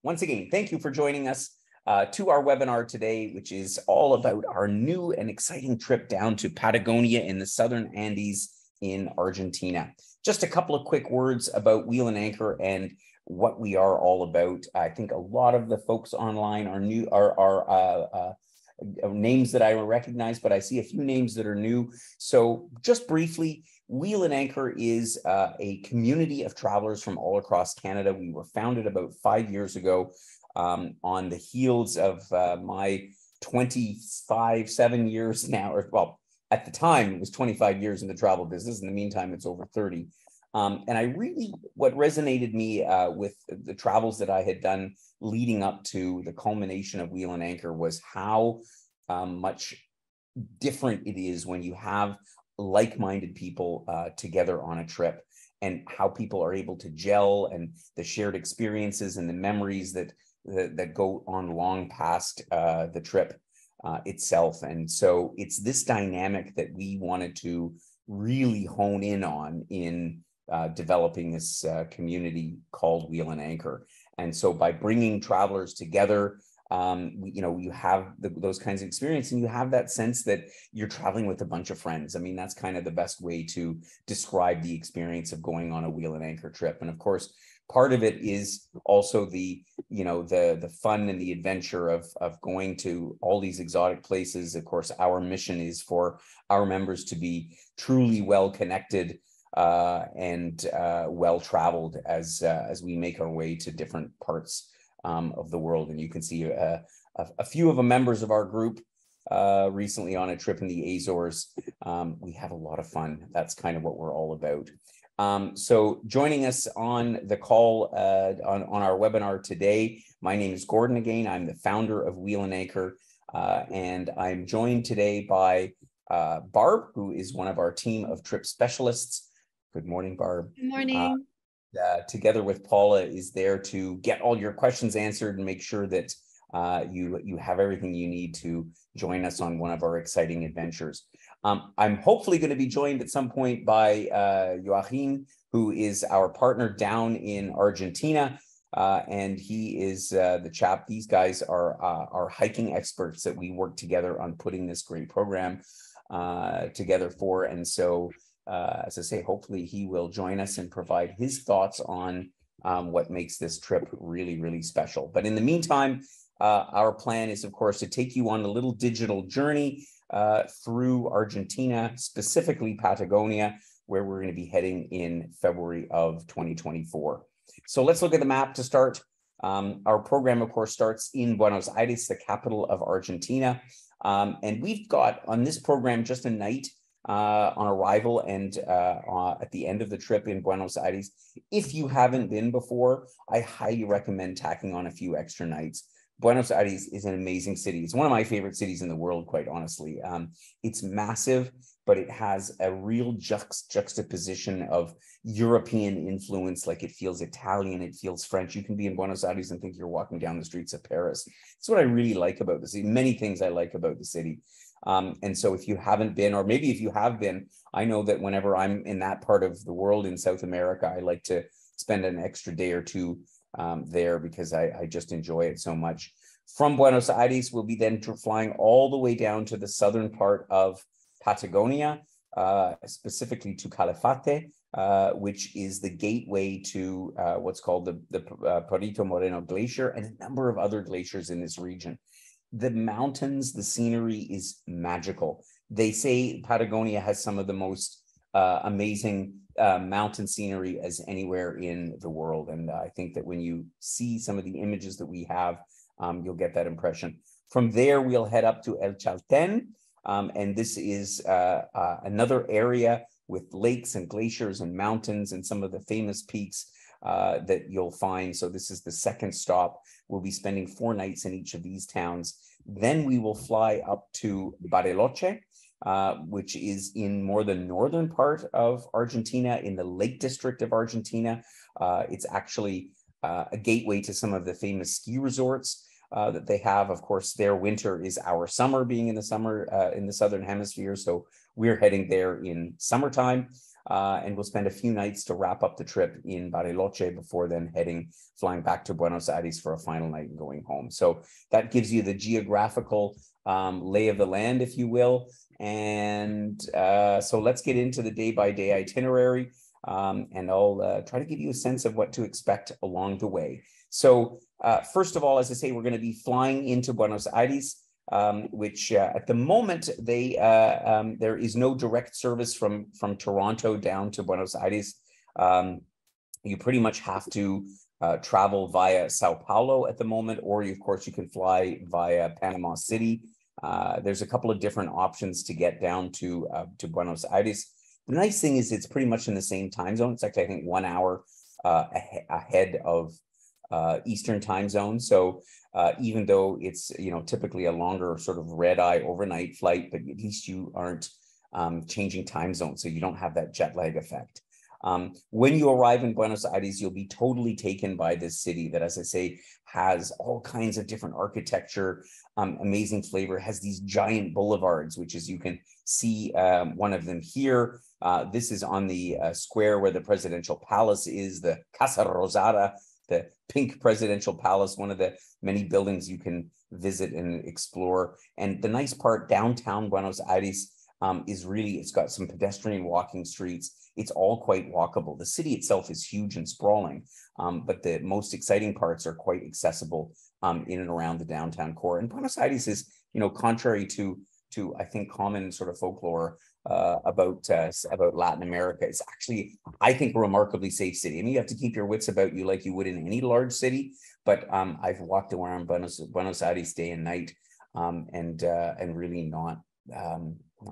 Once again, thank you for joining us to our webinar today, which is all about our new and exciting trip down to Patagonia in the Southern Andes in Argentina. Just a couple of quick words about Wheel and Anchor and what we are all about. I think a lot of the folks online are new, are names that I recognize, but I see a few names that are new. So just briefly, Wheel and Anchor is a community of travelers from all across Canada. We were founded about 5 years ago on the heels of my 7 years now, or well, at the time it was 25 years in the travel business. In the meantime, it's over 30. And I really, what resonated me with the travels that I had done leading up to the culmination of Wheel and Anchor was how much different it is when you have like-minded people together on a trip, and how people are able to gel, and the shared experiences and the memories that go on long past the trip itself. And so it's this dynamic that we wanted to really hone in on in developing this community called Wheel and Anchor. And so by bringing travelers together, you have those kinds of experience, and you have that sense that you're traveling with a bunch of friends. I mean, that's kind of the best way to describe the experience of going on a Wheel and Anchor trip. And of course, part of it is also the fun and the adventure of going to all these exotic places. Of course, our mission is for our members to be truly well connected and well traveled as we make our way to different parts of the world. And you can see a few of the members of our group recently on a trip in the Azores. We have a lot of fun. That's kind of what we're all about. So joining us on the call on our webinar today, my name is Gordon again. I'm the founder of Wheel and Anchor, and I'm joined today by Barb, who is one of our team of trip specialists. Good morning, Barb. Good morning. Together with Paula, is there to get all your questions answered and make sure that you have everything you need to join us on one of our exciting adventures. I'm hopefully going to be joined at some point by Joachim, who is our partner down in Argentina, and he is the chap. These guys are hiking experts that we work together on putting this great program together for. And so as I say, hopefully he will join us and provide his thoughts on what makes this trip really, really special. But in the meantime, our plan is, of course, to take you on a little digital journey through Argentina, specifically Patagonia, where we're going to be heading in February of 2024. So let's look at the map to start. Our program, of course, starts in Buenos Aires, the capital of Argentina. And we've got on this program just a night on arrival and at the end of the trip in Buenos Aires. If you haven't been before, I highly recommend tacking on a few extra nights. Buenos Aires is an amazing city. It's one of my favorite cities in the world, quite honestly. It's massive, but it has a real juxtaposition of European influence. Like, it feels Italian, it feels French. You can be in Buenos Aires and think you're walking down the streets of Paris. That's what I really like about the city. Many things I like about the city. And so if you haven't been, or maybe if you have been, I know that whenever I'm in that part of the world in South America, I like to spend an extra day or two there, because I just enjoy it so much. From Buenos Aires, we'll be then flying all the way down to the southern part of Patagonia, specifically to Calafate, which is the gateway to what's called the Perito Moreno Glacier, and a number of other glaciers in this region. The mountains, the scenery is magical. They say Patagonia has some of the most amazing mountain scenery as anywhere in the world. And I think that when you see some of the images that we have, you'll get that impression. From there, we'll head up to El Chaltén. And this is another area with lakes and glaciers and mountains and some of the famous peaks that you'll find. So this is the second stop. We'll be spending 4 nights in each of these towns. Then we will fly up to Bariloche, which is in more the northern part of Argentina, in the Lake District of Argentina. It's actually a gateway to some of the famous ski resorts that they have. Of course, their winter is our summer, being in the summer in the Southern Hemisphere. So we're heading there in summertime. and we'll spend a few nights to wrap up the trip in Bariloche before then flying back to Buenos Aires for a final night and going home. So that gives you the geographical lay of the land, if you will. And so let's get into the day-by-day itinerary, and I'll try to give you a sense of what to expect along the way. So first of all, as I say, we're going to be flying into Buenos Aires, which at the moment there is no direct service from Toronto down to Buenos Aires. You pretty much have to travel via Sao Paulo at the moment, or of course you can fly via Panama City. There's a couple of different options to get down to Buenos Aires. The nice thing is it's pretty much in the same time zone. It's actually, I think, 1 hour ahead of Eastern time zone. So even though it's, typically a longer sort of red-eye overnight flight, but at least you aren't changing time zones, so you don't have that jet lag effect. When you arrive in Buenos Aires, you'll be totally taken by this city that, as I say, has all kinds of different architecture, amazing flavor, has these giant boulevards, which is, you can see one of them here. This is on the square where the presidential palace is, the Casa Rosada, the pink presidential palace, one of the many buildings you can visit and explore. And the nice part, downtown Buenos Aires is really, it's got some pedestrian walking streets. It's all quite walkable. The city itself is huge and sprawling, but the most exciting parts are quite accessible in and around the downtown core. And Buenos Aires is, contrary to I think common sort of folklore about Latin America, it's actually, I think, a remarkably safe city. I mean, you have to keep your wits about you like you would in any large city, but I've walked around Buenos Aires day and night, and really not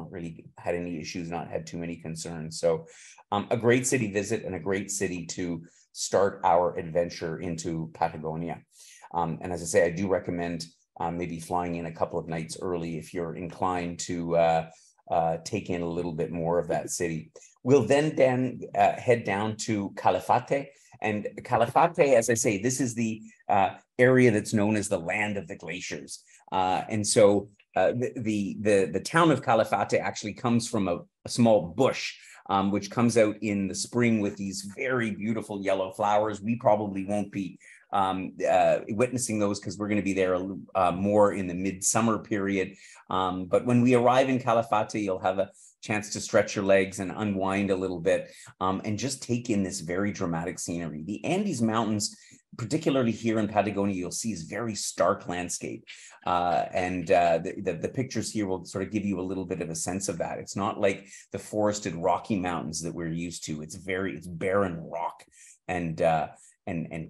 really had any issues, not had too many concerns. So a great city visit and a great city to start our adventure into Patagonia. And as I say, I do recommend maybe flying in a couple of nights early if you're inclined to take in a little bit more of that city. We'll then head down to Calafate. And Calafate, as I say, this is the area that's known as the land of the glaciers. And so the town of Calafate actually comes from a small bush, which comes out in the spring with these very beautiful yellow flowers. We probably won't be witnessing those because we're going to be there more in the midsummer period. But when we arrive in Calafate, you'll have a chance to stretch your legs and unwind a little bit, and just take in this very dramatic scenery. The Andes Mountains, particularly here in Patagonia, you'll see is very stark landscape. And the pictures here will sort of give you a little bit of a sense of that. It's not like the forested Rocky Mountains that we're used to. It's barren rock and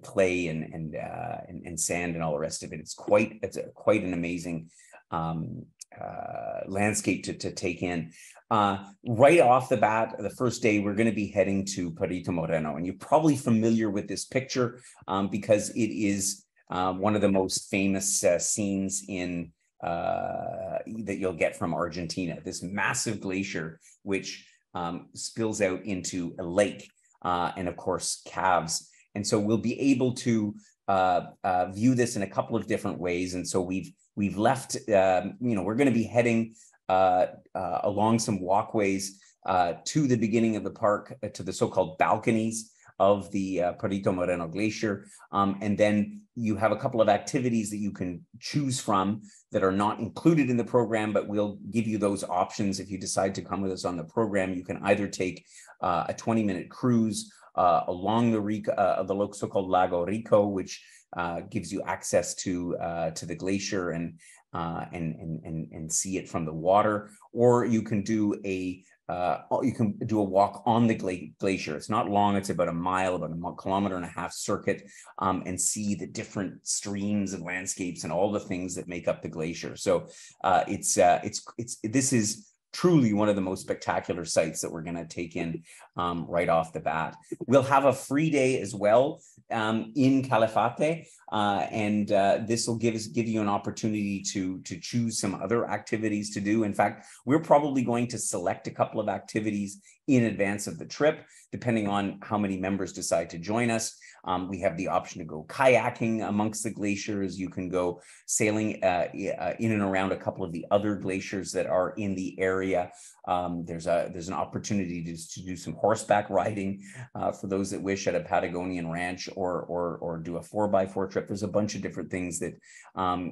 clay and sand and all the rest of it. It's quite an amazing landscape to take in. Right off the bat, the first day, we're going to be heading to Perito Moreno, and you're probably familiar with this picture because it is one of the most famous scenes in that you'll get from Argentina. This massive glacier, which spills out into a lake, and of course caves. And so we'll be able to view this in a couple of different ways. And so we've left, we're going to be heading along some walkways to the beginning of the park, to the so-called balconies of the Perito Moreno Glacier. And then you have a couple of activities that you can choose from that are not included in the program, but we'll give you those options if you decide to come with us on the program. You can either take a 20-minute cruise along the so-called Lago Rico, which gives you access to the glacier and see it from the water, or you can do a walk on the glacier. It's not long; it's about a mile, about a kilometer and a half circuit, and see the different streams and landscapes and all the things that make up the glacier. So this is truly one of the most spectacular sites that we're going to take in right off the bat. We'll have a free day as well in Calafate, and this will give you an opportunity to choose some other activities to do. In fact, we're probably going to select a couple of activities in advance of the trip, depending on how many members decide to join us. We have the option to go kayaking amongst the glaciers. You can go sailing in and around a couple of the other glaciers that are in the area. There's an opportunity to do some horseback riding for those that wish at a Patagonian ranch, or do a 4x4 trip. There's a bunch of different things that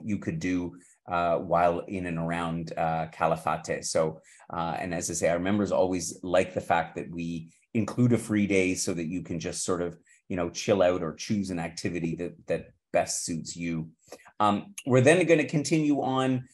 you could do while in and around Calafate. So, and as I say, our members always like the fact that we include a free day so that you can just sort of, chill out or choose an activity that best suits you. We're then going to continue on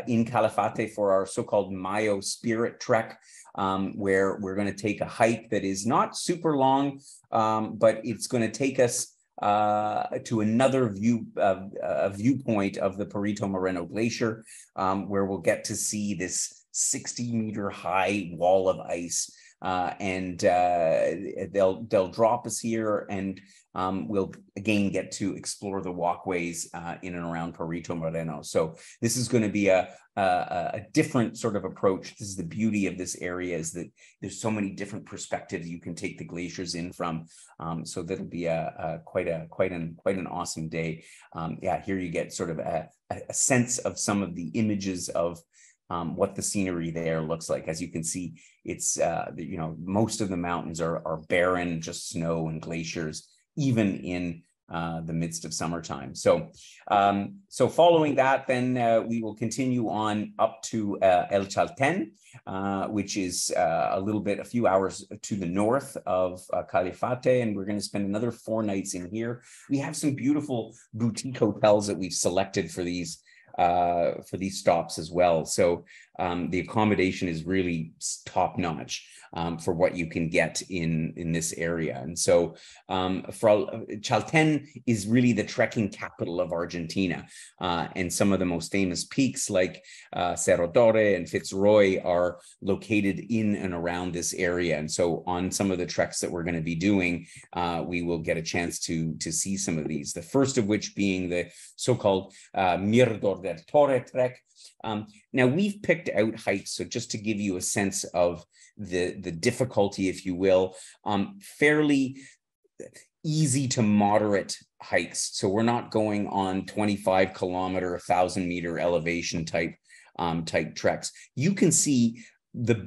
in Calafate for our so-called Mayo Spirit Trek, where we're going to take a hike that is not super long, but it's going to take us to another viewpoint of the Perito Moreno Glacier, where we'll get to see this 60-meter high wall of ice. And they'll drop us here, and we'll again get to explore the walkways in and around Perito Moreno. So this is going to be a different sort of approach. This is the beauty of this area, is that there's so many different perspectives you can take the glaciers in from. So that'll be quite an awesome day. Here you get sort of a sense of some of the images of what the scenery there looks like. As you can see, it's most of the mountains are barren, just snow and glaciers, even in the midst of summertime. So following that, then we will continue on up to El Chalten, which is a few hours to the north of Calafate, and we're going to spend another 4 nights in here. We have some beautiful boutique hotels that we've selected for these stops as well. So the accommodation is really top notch for what you can get in this area. And so Chalten is really the trekking capital of Argentina. And some of the most famous peaks like Cerro Torre and Fitzroy are located in and around this area. And so on some of the treks that we're going to be doing, we will get a chance to see some of these. The first of which being the so-called Mirador del Torre trek. Now we've picked out hikes, so just to give you a sense of the difficulty, if you will, fairly easy to moderate hikes. So we're not going on 25-kilometer, 1,000-meter elevation type treks. You can see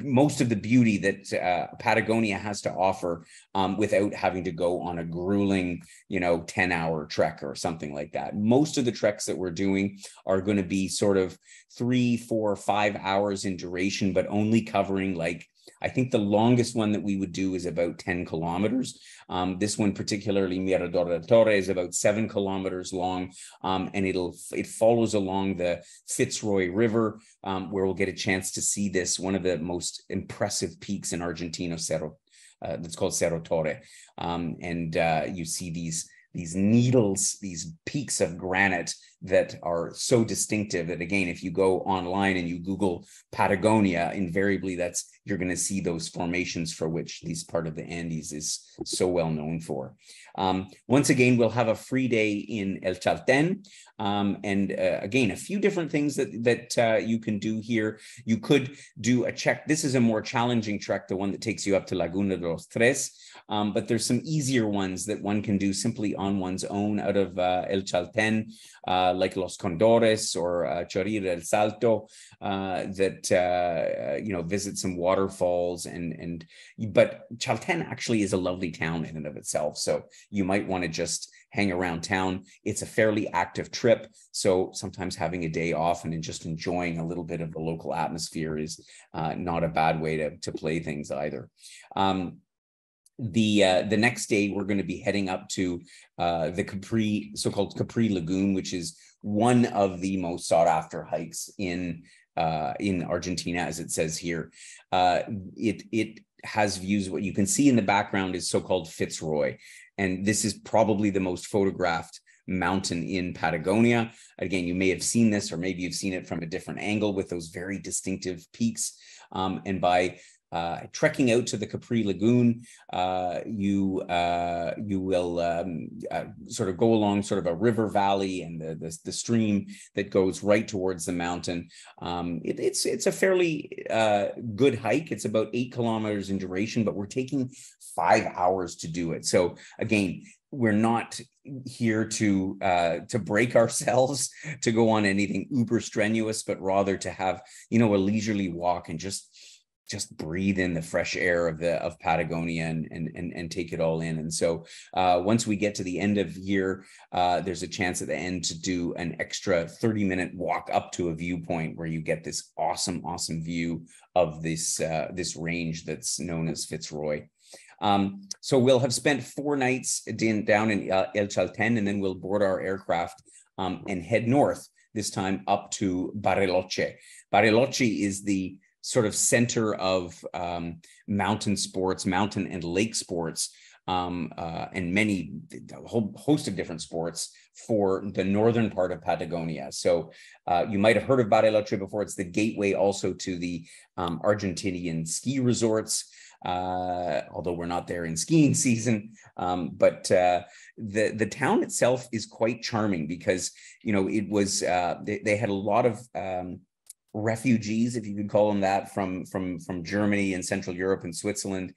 most of the beauty that Patagonia has to offer without having to go on a grueling, 10-hour trek or something like that. Most of the treks that we're doing are going to be sort of 3, 4, 5 hours in duration, but only covering I think the longest one that we would do is about 10 kilometers. This one, particularly Mirador del Torre, is about 7 kilometers long, and it follows along the Fitzroy River, where we'll get a chance to see one of the most impressive peaks in Argentina, that's called Cerro Torre. And you see these needles, these peaks of granite that are so distinctive that, again, if you go online and you Google Patagonia, invariably you're going to see those formations for which this part of the Andes is so well known for. Once again, we'll have a free day in El Chalten. And again, a few different things that you can do here. You could do a trek. This is a more challenging trek, the one that takes you up to Laguna de los Tres. But there's some easier ones that one can do simply on one's own out of El Chalten, like Los Condores or Chorir del Salto, that visit some waterfalls. But Chalten actually is a lovely town in and of itself. So you might want to just hang around town. It's a fairly active trip, so sometimes having a day off and just enjoying a little bit of the local atmosphere is not a bad way to play things either. The next day, we're going to be heading up to the so-called Capri Lagoon, which is one of the most sought-after hikes in Argentina, as it says here. It has views. What you can see in the background is so-called Fitzroy, and this is probably the most photographed mountain in Patagonia. Again, you may have seen this, or maybe you've seen it from a different angle with those very distinctive peaks. And by trekking out to the Capri Lagoon, you will sort of go along sort of a river valley and the stream that goes right towards the mountain. It's a fairly good hike. It's about 8 kilometers in duration, but we're taking 5 hours to do it. So again, we're not here to break ourselves to go on anything uber strenuous, but rather to have, a leisurely walk and just breathe in the fresh air of Patagonia and take it all in. And so once we get to the end of year, there's a chance at the end to do an extra 30-minute walk up to a viewpoint where you get this awesome view of this range that's known as Fitzroy. So we'll have spent 4 nights down in El Chalten, and then we'll board our aircraft and head north, this time up to Bariloche. Bariloche is the sort of center of mountain sports, mountain and lake sports, and a whole host of different sports for the northern part of Patagonia. So you might have heard of Bariloche before. It's the gateway also to the Argentinian ski resorts, although we're not there in skiing season. But the town itself is quite charming because, it was, they had a lot of refugees, if you could call them that, from Germany and Central Europe and Switzerland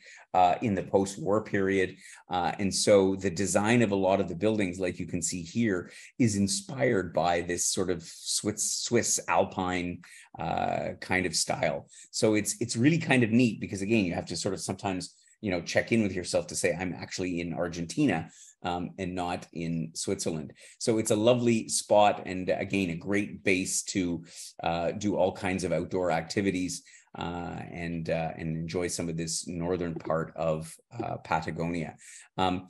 in the post-war period. And so the design of a lot of the buildings, like you can see here, is inspired by this sort of Swiss Alpine kind of style. So it's really kind of neat because, again, you have to sort of sometimes, check in with yourself to say, I'm actually in Argentina and not in Switzerland. So it's a lovely spot, and again, a great base to do all kinds of outdoor activities and enjoy some of this northern part of Patagonia. Bariloche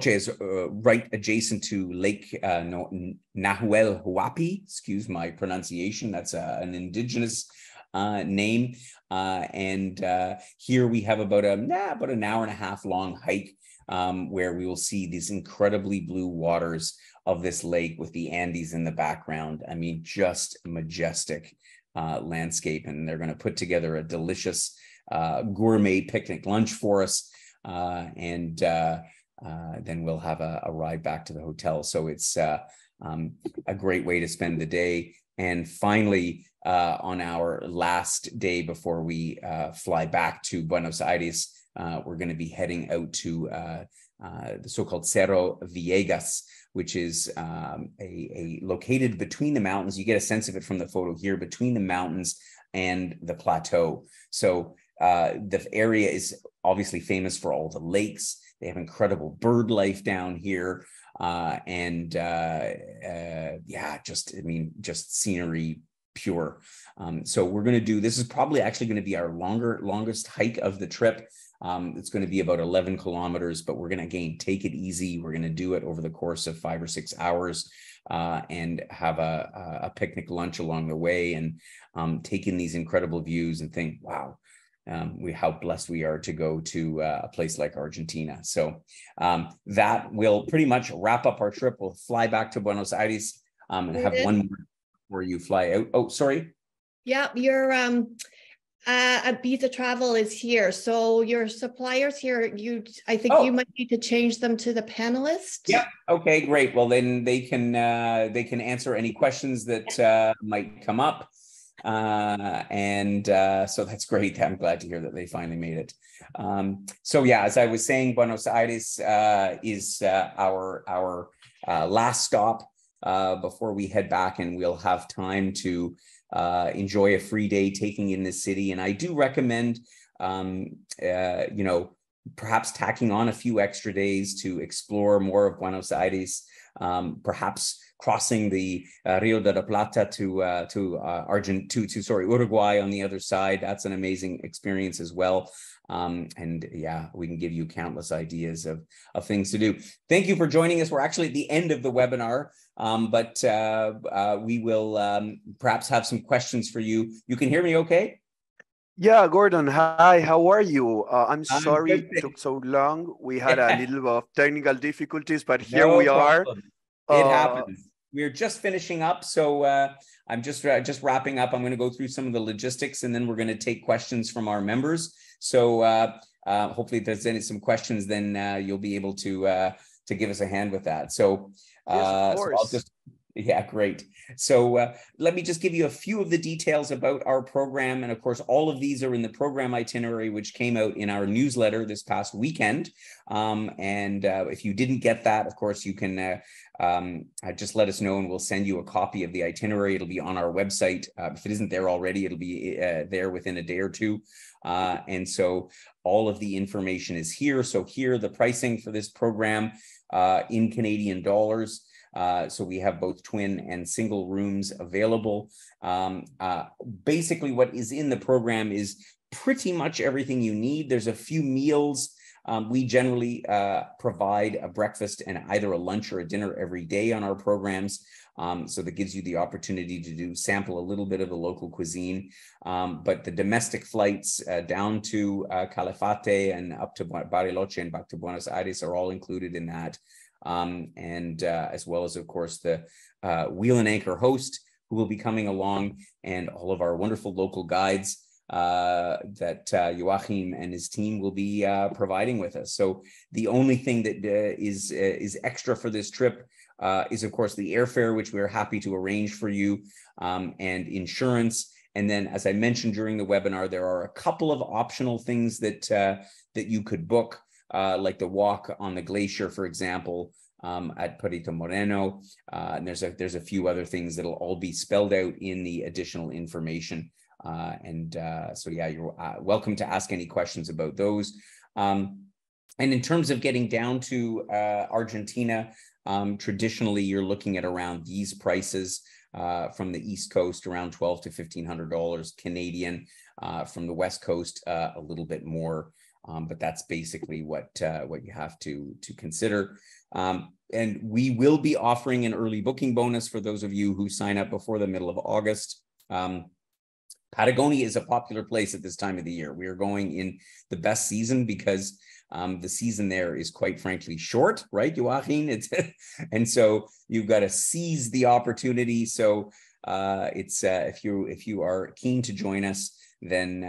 is right adjacent to Lake Nahuel Huapi. Excuse my pronunciation. That's an indigenous name. And here we have about an hour and a half long hike where we will see these incredibly blue waters of this lake with the Andes in the background. I mean, just majestic landscape. And they're going to put together a delicious gourmet picnic lunch for us. And then we'll have a ride back to the hotel. So it's a great way to spend the day. And finally, on our last day before we fly back to Buenos Aires, we're going to be heading out to the so-called Cerro Villegas, which is located between the mountains. You get a sense of it from the photo here, between the mountains and the plateau. So the area is obviously famous for all the lakes. They have incredible bird life down here. Just scenery pure. So we're going to do, this is probably actually going to be our longest hike of the trip. It's going to be about 11 kilometers, but we're going to, again, take it easy. We're going to do it over the course of 5 or 6 hours and have a picnic lunch along the way and take in these incredible views and think, wow, how blessed we are to go to a place like Argentina. So that will pretty much wrap up our trip. We'll fly back to Buenos Aires and have one more before you fly out. Oh, sorry. Yeah, your Visa Travel is here. So your suppliers here, I think you might need to change them to the panelists. Yeah. Okay, great. Well, then they can answer any questions that might come up. So that's great. I'm glad to hear that they finally made it. So yeah, as I was saying, Buenos Aires is our last stop before we head back, and we'll have time to enjoy a free day taking in the city. And I do recommend, perhaps tacking on a few extra days to explore more of Buenos Aires, perhaps crossing the Rio de la Plata to Uruguay on the other side. That's an amazing experience as well. And yeah, we can give you countless ideas of things to do. Thank you for joining us. We're actually at the end of the webinar, but we will perhaps have some questions for you. You can hear me okay? Yeah, Gordon, hi, how are you? I'm sorry it took so long. We had a little bit of technical difficulties, but here we are. It happens. we're just finishing up. So I'm just wrapping up. I'm going to go through some of the logistics, and then we're going to take questions from our members. So hopefully if there's some questions, then you'll be able to give us a hand with that. So, yes, of course. So yeah, great. So let me just give you a few of the details about our program. And of course, all of these are in the program itinerary, which came out in our newsletter this past weekend. If you didn't get that, of course, you can just let us know and we'll send you a copy of the itinerary. It'll be on our website. If it isn't there already, it'll be there within a day or two. And so all of the information is here. So here, the pricing for this program in Canadian dollars. So we have both twin and single rooms available. Basically, what is in the program is pretty much everything you need. There's a few meals. We generally provide a breakfast and either a lunch or a dinner every day on our programs. So that gives you the opportunity to sample a little bit of the local cuisine. But the domestic flights down to Calafate and up to Bariloche and back to Buenos Aires are all included in that. As well as, of course, the wheel and anchor host who will be coming along, and all of our wonderful local guides that Joachim and his team will be providing with us. So the only thing that is extra for this trip is, of course, the airfare, which we're happy to arrange for you, and insurance. And then, as I mentioned during the webinar, there are a couple of optional things that you could book. Like the walk on the glacier, for example, at Perito Moreno. And there's a few other things that'll all be spelled out in the additional information. So yeah, you're welcome to ask any questions about those. And in terms of getting down to Argentina, traditionally you're looking at around these prices from the East Coast, around $1,200 to $1,500 Canadian. From the West Coast, a little bit more. But that's basically what you have to consider. And we will be offering an early booking bonus for those of you who sign up before the middle of August. Patagonia is a popular place at this time of the year. We are going in the best season because the season there is, quite frankly, short, right, Joachim? And so you've got to seize the opportunity. So if you are keen to join us, then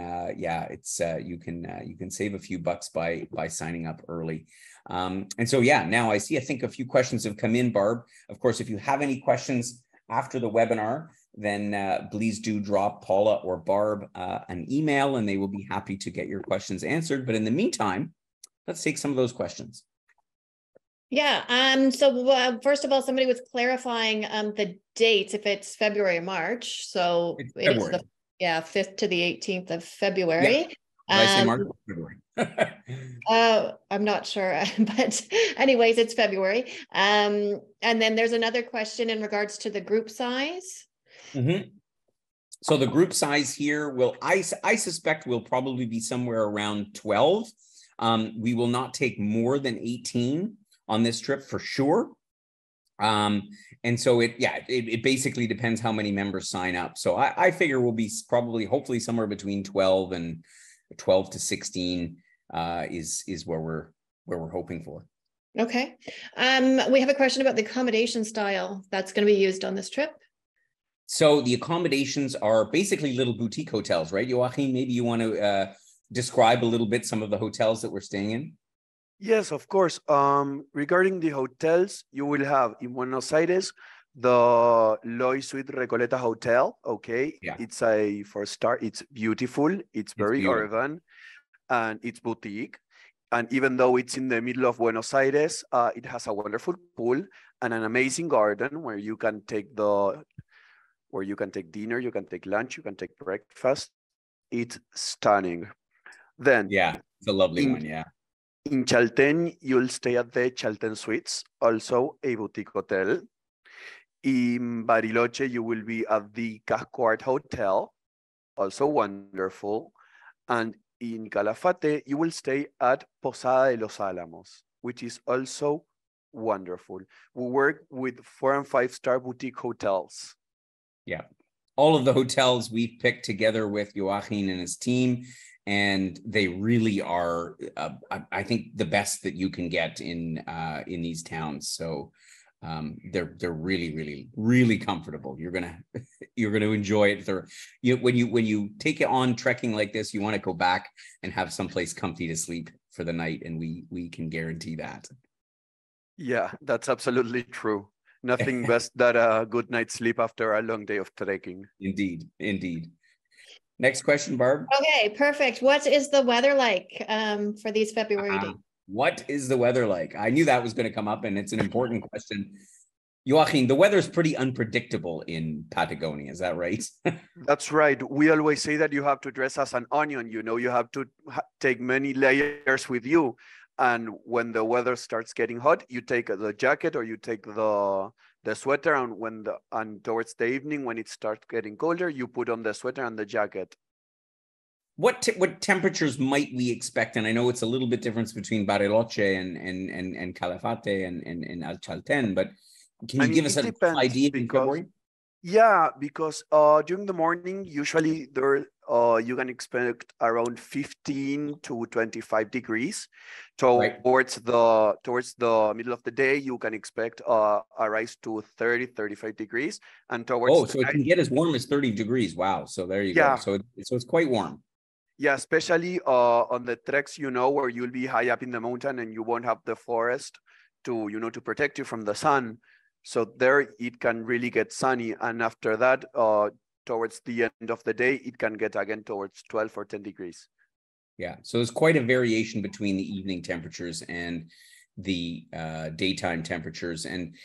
you can save a few bucks by signing up early. And so now I think a few questions have come in, Barb. Of course, if you have any questions after the webinar, then please do drop Paula or Barb an email, and they will be happy to get your questions answered. But in the meantime, let's take some of those questions. Yeah. So first of all, somebody was clarifying the dates, if it's February or March. So it's the 5th to the 18th of February. Yeah. Did I say March or February? I'm not sure, but anyways, it's February. And then there's another question in regards to the group size. Mm-hmm. So the group size here I suspect will probably be somewhere around 12. We will not take more than 18 on this trip for sure. And so it basically depends how many members sign up. So I figure we'll be hopefully somewhere between 12 to 16 is where we're hoping for. Okay. We have a question about the accommodation style that's going to be used on this trip. So the accommodations are basically little boutique hotels, right? Joachim, maybe you want to describe a little bit some of the hotels that we're staying in? Yes, of course. Regarding the hotels, you will have in Buenos Aires the Loy Suite Recoleta Hotel. Okay, yeah. It's a 4-star. It's beautiful. It's very urban, and it's boutique. And even though it's in the middle of Buenos Aires, it has a wonderful pool and an amazing garden where you can take dinner, you can take lunch, you can take breakfast. It's stunning. Then it's a lovely one. Yeah. In Chalten, you'll stay at the Chalten Suites, also a boutique hotel. In Bariloche, you will be at the Casco Art Hotel, also wonderful. And in Calafate, you will stay at Posada de los Álamos, which is also wonderful. We work with 4- and 5-star boutique hotels. Yeah. All of the hotels we've picked together with Joachim and his team, and they really are, I think, the best that you can get in these towns. So They're really comfortable. You're gonna enjoy it. When you take it on trekking like this, you want to go back and have someplace comfy to sleep for the night, and we can guarantee that. Yeah, that's absolutely true. Nothing best than a good night's sleep after a long day of trekking. Indeed. Next question, Barb. Okay, perfect. What is the weather like for these February days? What is the weather like? I knew that was going to come up, and it's an important question. Joachim, the weather is pretty unpredictable in Patagonia. Is that right? That's right. We always say that you have to dress as an onion. You have to take many layers with you. And when the weather starts getting hot, you take the jacket or you take the sweater. And towards the evening, when it starts getting colder, you put on the sweater and the jacket. What temperatures might we expect? And I know it's a little bit difference between Bariloche and Calafate and El Chalten, but can you give us an idea in February? Yeah, because during the morning, usually there you can expect around 15 to 25 degrees. Towards the middle of the day, you can expect a rise to 30, 35 degrees. And towards so it can get as warm as 30 degrees. Wow. So there you go. So it's quite warm. Yeah, especially on the treks, where you'll be high up in the mountain and you won't have the forest to protect you from the sun. So there it can really get sunny. And after that, towards the end of the day, it can get again towards 12 or 10 degrees. Yeah, so there's quite a variation between the evening temperatures and the daytime temperatures. And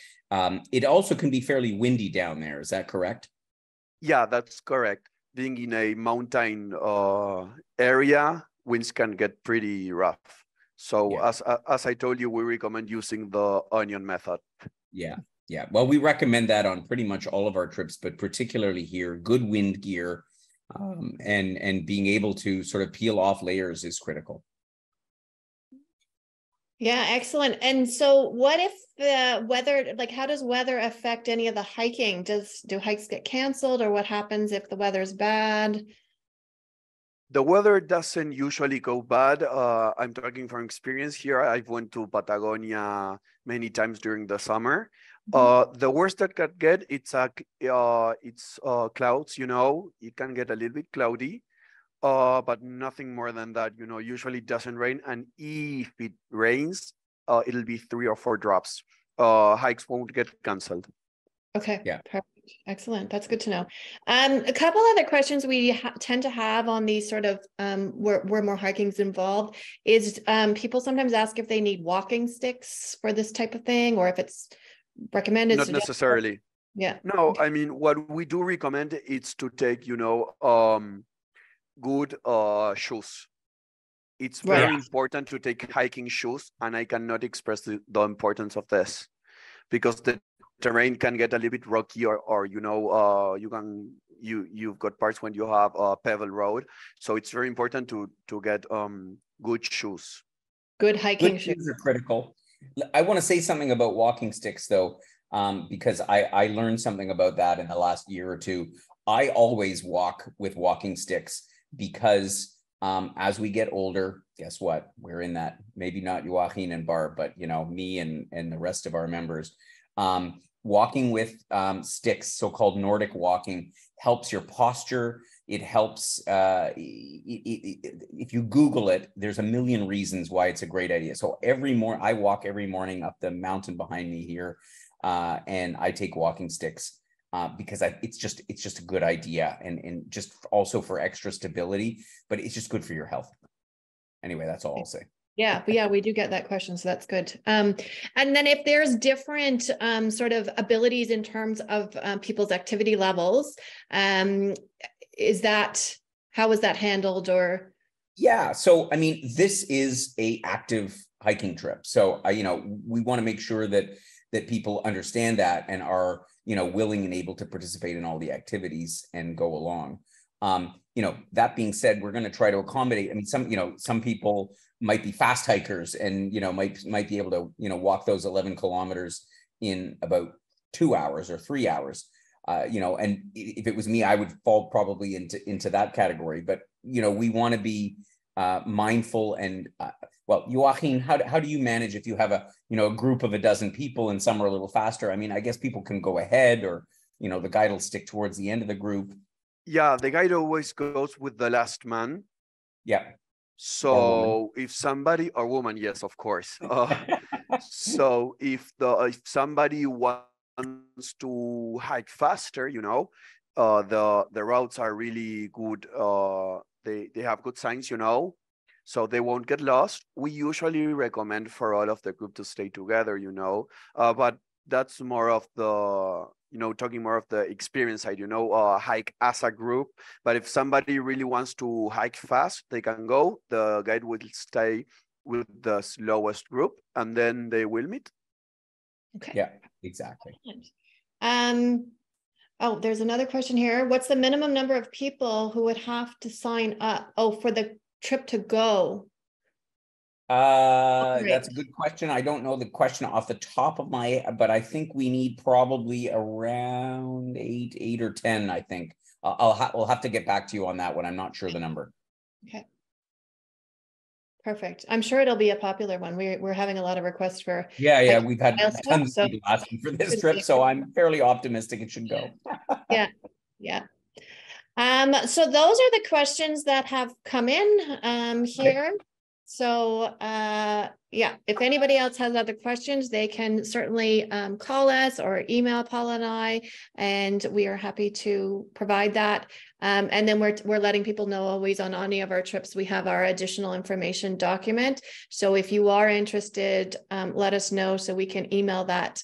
it also can be fairly windy down there. Is that correct? Yeah, that's correct. Being in a mountain area, winds can get pretty rough. So as I told you, we recommend using the onion method. Yeah. Well, we recommend that on pretty much all of our trips, but particularly here, good wind gear and being able to sort of peel off layers is critical. Yeah, excellent. And so what if the weather, how does weather affect any of the hiking? Do hikes get canceled, or what happens if the weather's bad? The weather doesn't usually go bad. I'm talking from experience here. I've went to Patagonia many times during the summer. The worst that can get, it's clouds, it can get a little bit cloudy, but nothing more than that, usually it doesn't rain. And if it rains, it'll be 3 or 4 drops. Hikes won't get canceled. Okay, yeah. Perfect. Excellent. That's good to know. A couple other questions we tend to have on these sort of where more hiking is involved is people sometimes ask if they need walking sticks for this type of thing, or if it's recommended. Not necessarily. Yeah. No, I mean, what we do recommend is to take, good shoes. It's very important to take hiking shoes, and I cannot express the importance of this, because the terrain can get a little bit rocky, or you've got parts when you have a pebble road. So it's very important to get good shoes. Good hiking shoes are critical. I want to say something about walking sticks, though, because I learned something about that in the last year or two. I always walk with walking sticks because as we get older, guess what? We're in that, maybe not Joachim and Barb, but me and the rest of our members. Walking with sticks, so-called Nordic walking, helps your posture. It helps, if you Google it, there's a million reasons why it's a great idea. So I walk every morning up the mountain behind me here, and I take walking sticks because it's just a good idea, and just also for extra stability, but it's just good for your health. Anyway, that's all I'll say. Yeah, but yeah, we do get that question, so that's good. And then if there's different sort of abilities in terms of people's activity levels, how is that handled? Or yeah, so I mean, this is a active hiking trip, so we want to make sure that people understand that and are willing and able to participate in all the activities and go along. That being said, we're going to try to accommodate. I mean, some people might be fast hikers and, might be able to, walk those 11 kilometers in about 2 hours or 3 hours, and if it was me, I would fall probably into that category. But, we want to be mindful and well, Joachim, how do you manage if you have a group of a dozen people and some are a little faster? I mean, I guess people can go ahead, or the guide will stick towards the end of the group. Yeah, the guide always goes with the last man. Yeah. So if somebody, or woman, yes, of course. So if somebody wants to hike faster, the routes are really good. They have good signs, so they won't get lost. We usually recommend for all of the group to stay together, but that's more of the, talking more of the experience side, hike as a group. But if somebody really wants to hike fast, they can go. The guide will stay with the slowest group, and then they will meet. Okay. Yeah, exactly. Oh, there's another question here. What's the minimum number of people who would have to sign up? Oh, for the trip to go? That's a good question. I don't know the question off the top of my head, but I think we need probably around eight or 10, I think. We'll have to get back to you on that one. I'm not sure the number. Okay. Perfect. I'm sure it'll be a popular one. We're having a lot of requests for. Yeah. We've had tons of people asking for this trip, so I'm fairly optimistic it should go. Yeah. So those are the questions that have come in here. Okay. So if anybody else has other questions, they can certainly call us or email Paula and I, and we are happy to provide that. And then we're letting people know always on any of our trips, we have our additional information document. So if you are interested, let us know so we can email that.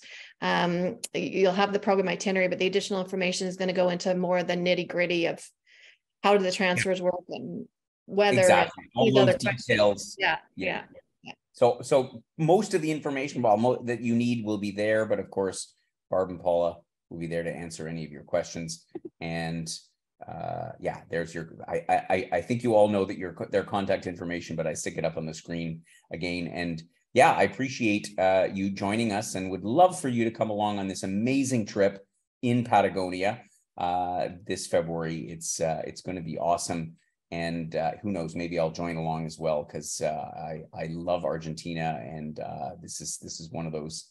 You'll have the program itinerary, but the additional information is going to go into more the nitty-gritty of how do the transfers work and whether exactly all those details. Yeah. So most of the information that you need will be there, but of course Barb and Paula will be there to answer any of your questions. And there's your I think you all know that their contact information, but I stick it up on the screen again. And I appreciate you joining us, and would love for you to come along on this amazing trip in Patagonia this February. It's going to be awesome. And who knows, maybe I'll join along as well, because I love Argentina, and this is one of those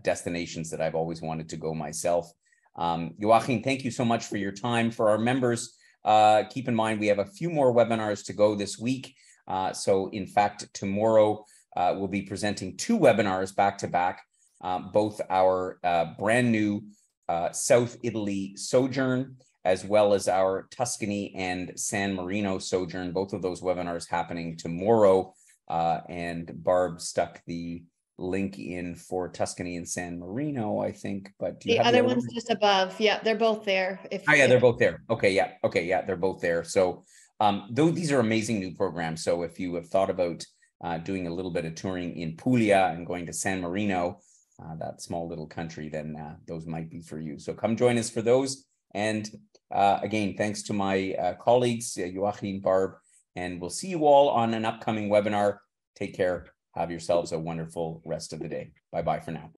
destinations that I've always wanted to go myself. Joachim, thank you so much for your time. For our members, keep in mind we have a few more webinars to go this week. So in fact, tomorrow we'll be presenting 2 webinars back to back, both our brand new South Italy sojourn, as well as our Tuscany and San Marino sojourn. Both of those webinars happening tomorrow. And Barb stuck the link in for Tuscany and San Marino, I think. But do you have the other one's just above? Yeah, they're both there. They're both there. Okay, they're both there. So these are amazing new programs. So if you have thought about doing a little bit of touring in Puglia and going to San Marino, that small little country, then those might be for you. So come join us for those. And again, thanks to my colleagues, Joachim, Barb, and we'll see you all on an upcoming webinar. Take care. Have yourselves a wonderful rest of the day. Bye-bye for now.